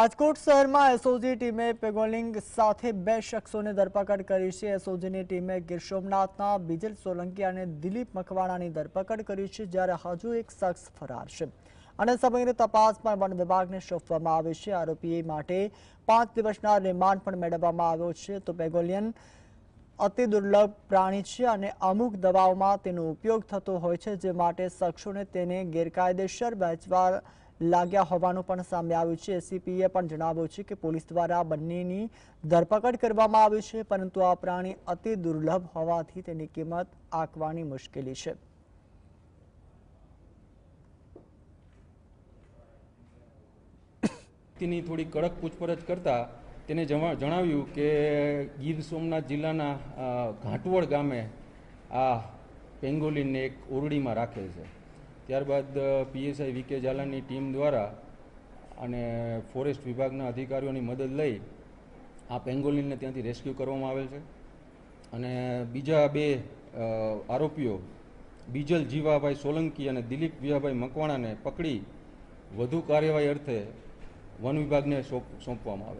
રાજકોટ શહેરમાં એસઓજી ટીમે પેગોલિંગ સાથે બે શખ્સોને ધરપકડ કરી છે। એસઓજીની ટીમે ગીર સોમનાથના બીજલ સોલંકી અને દિલીપ મકવાણાની ધરપકડ કરી છે, જ્યારે હજુ એક શખ્સ ફરાર છે અને સમગ્ર તપાસ પણ વન વિભાગને સોંપવામાં આવી છે। આરોપી માટે 5 દિવસના રિમાન્ડ પણ મેળવવામાં આવ્યો છે। તો પેગોલિયન અતિ દુર્લભ પ્રાણી છે અને અમુક દવાઓમાં તેનો ઉપયોગ થતો હોય છે, જે માટે શખ્સોને તેને ગેરકાયદેસર વેચવા લાગ્યા હોવાનું પણ સામે આવ્યું છે। એસીપીએ પણ જણાવ્યું છે કે પોલીસ દ્વારા બંનેની ધરપકડ કરવામાં આવી છે, પરંતુ આ પ્રાણી અતિ દુર્લભ હોવાથી તેની કિંમત આંકવાની મુશ્કેલી છે। તેની થોડી કડક પૂછપરછ કરતા તેને જણાવ્યું કે ગીર સોમનાથ જિલ્લાના ઘાટવડ ગામે આ પેંગોલિનને એક ઓરડીમાં રાખેલ છે। ત્યારબાદ પીએસઆઈ વીકે ઝાલાની ટીમ દ્વારા અને ફોરેસ્ટ વિભાગના અધિકારીઓની મદદ લઈ આ પેંગોલિનને ત્યાંથી રેસ્ક્યુ કરવામાં આવેલ છે અને બીજા બે આરોપીઓ બીજલ જીવાભાઈ સોલંકી અને દિલીપ વિયાભાઈ મકવાણાને પકડી વધુ કાર્યવાહી અર્થે વન વિભાગને સોંપવામાં આવે।